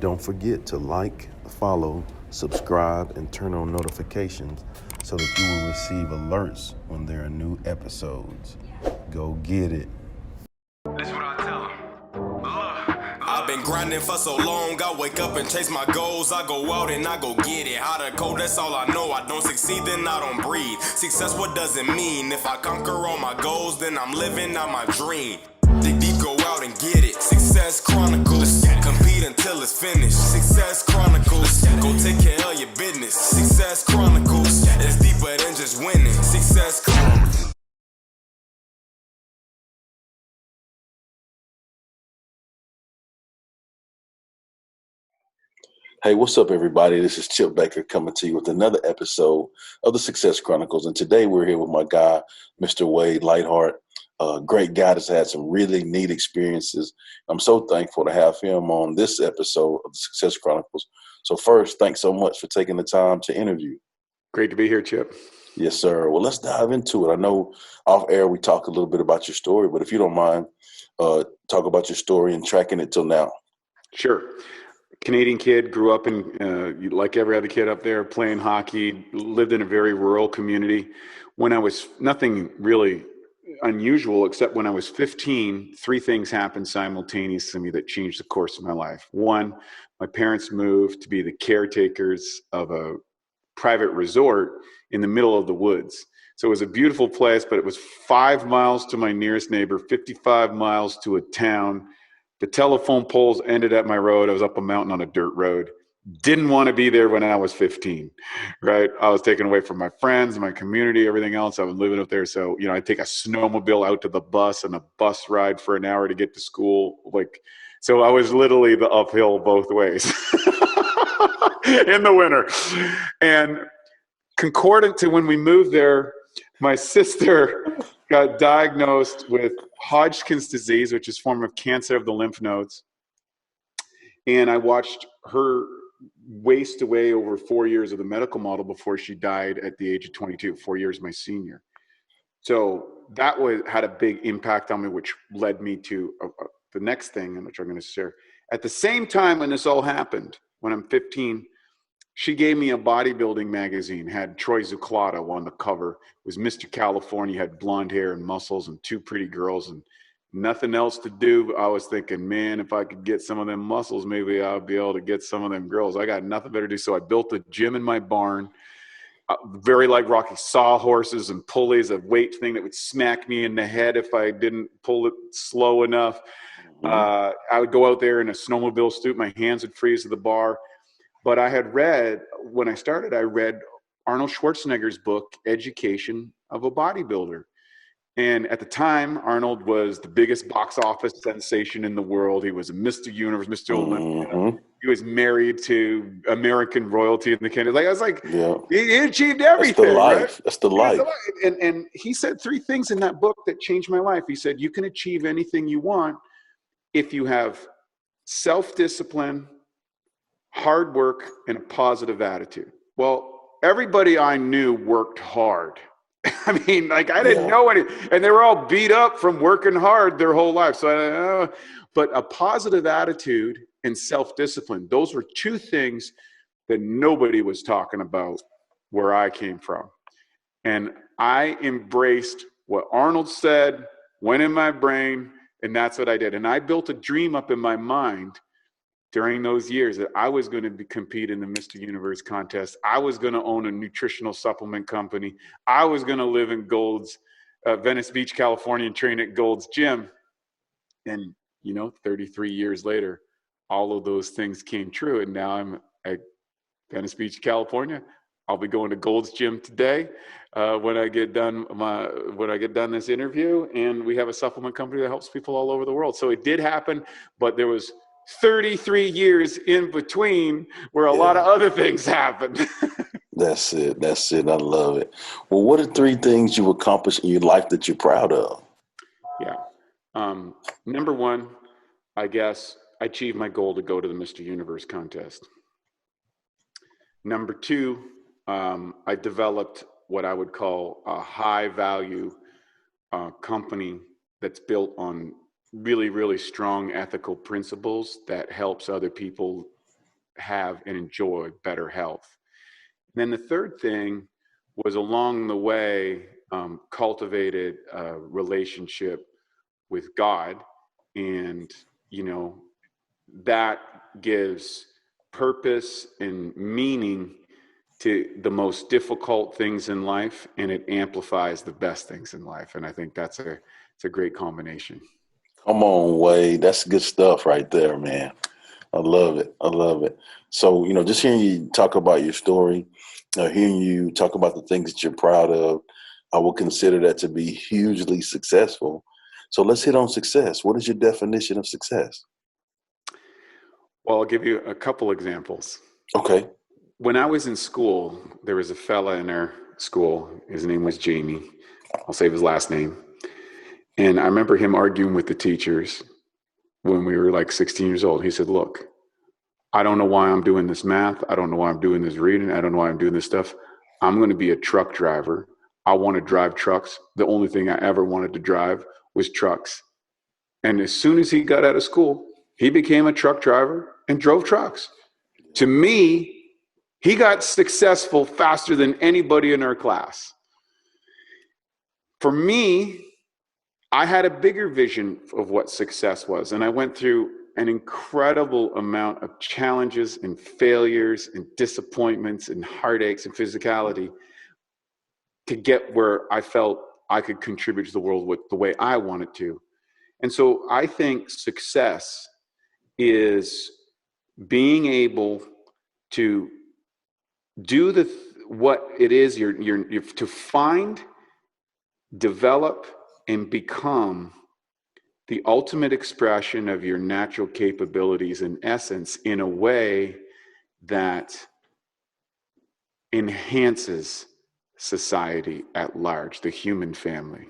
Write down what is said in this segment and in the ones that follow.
Don't forget to like, follow, subscribe, and turn on notifications so that you will receive alerts when there are new episodes. Go get it. That's what I tell them. I've been grinding for so long, I wake up and chase my goals. I go out and I go get it. How to code, that's all I know. I don't succeed, then I don't breathe. Success, what does it mean? If I conquer all my goals, then I'm living out my dream. Dig deep, go out and get it. Success Chronicles. Compete until it's finished. Success Chronicles. Go take care of your business. Success Chronicles. It's deeper than just winning. Success Chronicles. Hey, what's up, everybody? This is Chip Baker coming to you with another episode of the Success Chronicles. And today we're here with my guy, Mr. Wade Lightheart. Great guy that's had some really neat experiences. I'm so thankful to have him on this episode of the Success Chronicles. So first, thanks so much for taking the time to interview. Great to be here, Chip. Yes, sir. Well, let's dive into it. I know off air we talked a little bit about your story, but if you don't mind, talk about your story and tracking it till now. Sure. Canadian kid, grew up in, like every other kid up there, playing hockey, lived in a very rural community. When I was nothing really unusual, except when I was 15, three things happened simultaneously to me that changed the course of my life. One, my parents moved to be the caretakers of a private resort in the middle of the woods. So it was a beautiful place, but it was 5 miles to my nearest neighbor, 55 miles to a town. The telephone poles ended at my road. I was up a mountain on a dirt road. Didn't want to be there when I was 15, right? I was taken away from my friends, my community, everything else. I was living up there. So, I'd take a snowmobile out to the bus and a bus ride for an hour to get to school. So I was literally the uphill both ways in the winter. And concordant to when we moved there, my sister got diagnosed with Hodgkin's disease, which is a form of cancer of the lymph nodes. And I watched her waste away over 4 years of the medical model before she died at the age of 22, 4 years my senior. So that had a big impact on me, which led me to the next thing, which I'm going to share. At the same time when this all happened, when I'm 15, she gave me a bodybuilding magazine, had Troy Zuclata on the cover, was Mr. California, had blonde hair and muscles and two pretty girls and nothing else to do. I was thinking, man, if I could get some of them muscles, maybe I'll be able to get some of them girls. I got nothing better to do. So I built a gym in my barn, very like Rocky, sawhorses and pulleys, a weight thing that would smack me in the head if I didn't pull it slow enough. I would go out there in a snowmobile suit. My hands would freeze to the bar. But I had read, when I started, I read Arnold Schwarzenegger's book, Education of a Bodybuilder. And at the time, Arnold was the biggest box office sensation in the world. He was a Mr. Universe, Mr. Olympia. He was married to American royalty in the Canada. I was like, he achieved everything. That's the life. Right? That's the life. And he said three things in that book that changed my life. He said, you can achieve anything you want if you have self-discipline, hard work, and a positive attitude. Well, everybody I knew worked hard. I mean, I didn't know any, and they were all beat up from working hard their whole life. So, but a positive attitude and self-discipline, those were two things that nobody was talking about where I came from. And I embraced what Arnold said, went in my brain, and that's what I did. And I built a dream up in my mind during those years that I was going to compete in the Mr. Universe contest. I was going to own a nutritional supplement company. I was going to live in Gold's, Venice Beach, California, and train at Gold's Gym. And, 33 years later, all of those things came true. And now I'm at Venice Beach, California. I'll be going to Gold's Gym today when I get done this interview. And we have a supplement company that helps people all over the world. So it did happen, but there was 33 years in between where a lot of other things happened. That's it. I love it. Well, what are three things you accomplished in your life that you're proud of? Yeah. Number one, I guess I achieved my goal to go to the Mr. Universe contest. Number two, I developed what I would call a high value company that's built on really, really strong ethical principles that helps other people have and enjoy better health. And then the third thing was along the way, cultivated a relationship with God. And, you know, that gives purpose and meaning to the most difficult things in life, and it amplifies the best things in life. And I think it's a great combination. Come on, Wade. That's good stuff right there, man. I love it. I love it. So, you know, just hearing you talk about your story, hearing you talk about the things that you're proud of, I will consider that to be hugely successful. So let's hit on success. What is your definition of success? Well, I'll give you a couple examples. Okay. When I was in school, there was a fella in our school. His name was Jamie. I'll save his last name. And I remember him arguing with the teachers when we were like 16 years old. He said, look, I don't know why I'm doing this math. I don't know why I'm doing this reading. I don't know why I'm doing this stuff. I'm going to be a truck driver. I want to drive trucks. The only thing I ever wanted to drive was trucks. And as soon as he got out of school, he became a truck driver and drove trucks. To me, he got successful faster than anybody in our class. For me, I had a bigger vision of what success was, and I went through an incredible amount of challenges and failures and disappointments and heartaches and physicality to get where I felt I could contribute to the world with the way I wanted to. And so I think success is being able to do what it is you're to find, develop, and become the ultimate expression of your natural capabilities and essence in a way that enhances society at large, the human family.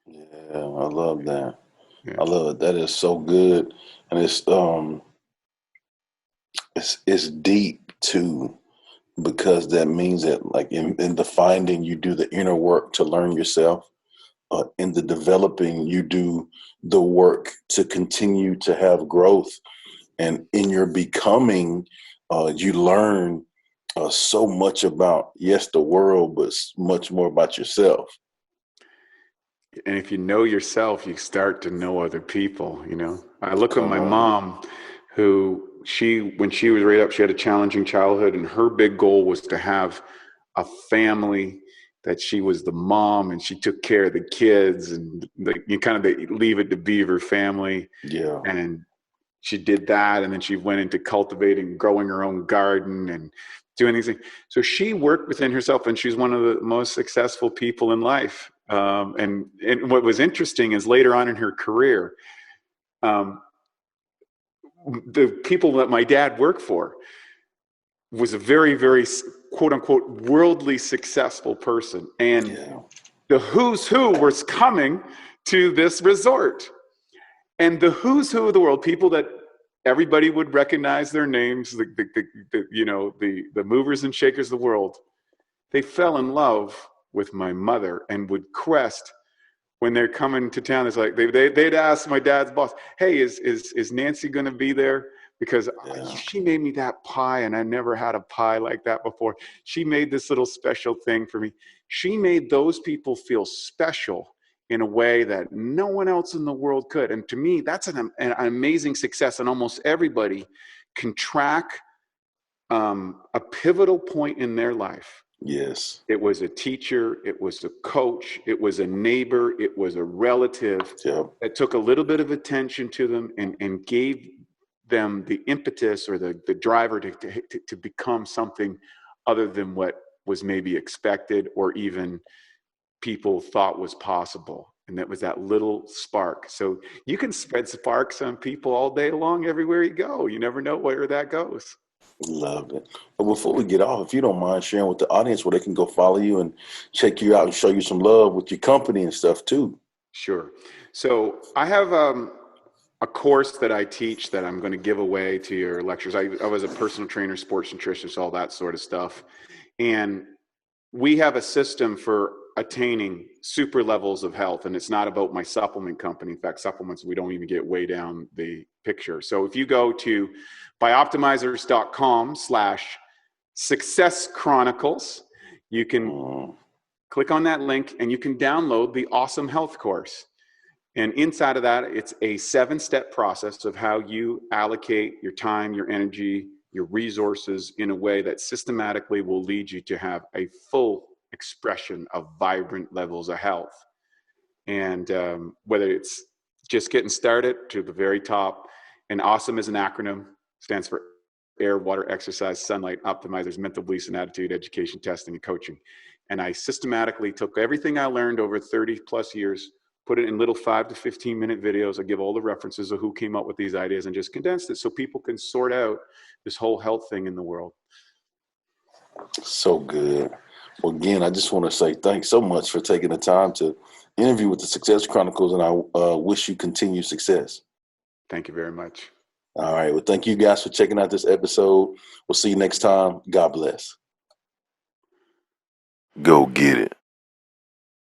Yeah, I love that. Yeah. I love it. That is so good. And it's deep too, because that means that, like, in the finding, you do the inner work to learn yourself. In the developing, you do the work to continue to have growth. And in your becoming, you learn so much about, yes, the world, but much more about yourself. And if you know yourself, you start to know other people, you know. I look at my mom, who when she was right up, she had a challenging childhood, and her big goal was to have a family, that she was the mom and she took care of the kids, and you kind of leave it to beaver family. Yeah. And she did that. And then she went into cultivating, growing her own garden and doing these things. So she worked within herself, and she's one of the most successful people in life. And what was interesting is later on in her career, the people that my dad worked for was a very, very quote unquote worldly successful person. And the who's who was coming to this resort. And the who's who of the world, people that everybody would recognize their names, the movers and shakers of the world, they fell in love with my mother and would crest when they're coming to town. It's like they'd ask my dad's boss, hey, is Nancy going to be there? Because she made me that pie, and I never had a pie like that before. She made this little special thing for me. She made those people feel special in a way that no one else in the world could. And to me, that's an amazing success. And almost everybody can track a pivotal point in their life. Yes. It was a teacher, it was a coach, it was a neighbor, it was a relative that took a little bit of attention to them and gave them the impetus or the driver to become something other than what was maybe expected or even people thought was possible. And that was that little spark. So you can spread sparks on people all day long, everywhere you go. You never know where that goes. Loved it. But before we get off, if you don't mind sharing with the audience where they can go follow you and check you out and show you some love with your company and stuff too. Sure. So I have a course that I teach that I'm going to give away to your lectures. I was a personal trainer, sports nutritionist, all that sort of stuff. And we have a system for attaining super levels of health. And it's not about my supplement company. In fact, supplements, we don't even get way down the picture. So if you go to bioptimizers.com/success chronicles, you can click on that link and you can download the Awesome Health course. And inside of that, it's a 7-step process of how you allocate your time, your energy, your resources in a way that systematically will lead you to have a full expression of vibrant levels of health. And whether it's just getting started to the very top, and AWESOME is an acronym, stands for Air, Water, Exercise, Sunlight, Optimizers, Mental Beliefs and Attitude, Education, Testing, and Coaching. And I systematically took everything I learned over 30 plus years, put it in little 5 to 15 minute videos. I give all the references of who came up with these ideas and just condensed it so people can sort out this whole health thing in the world. So good. Well, again, I just want to say thanks so much for taking the time to interview with the Success Chronicles, and I wish you continued success. Thank you very much. All right. Well, thank you guys for checking out this episode. We'll see you next time. God bless. Go get it.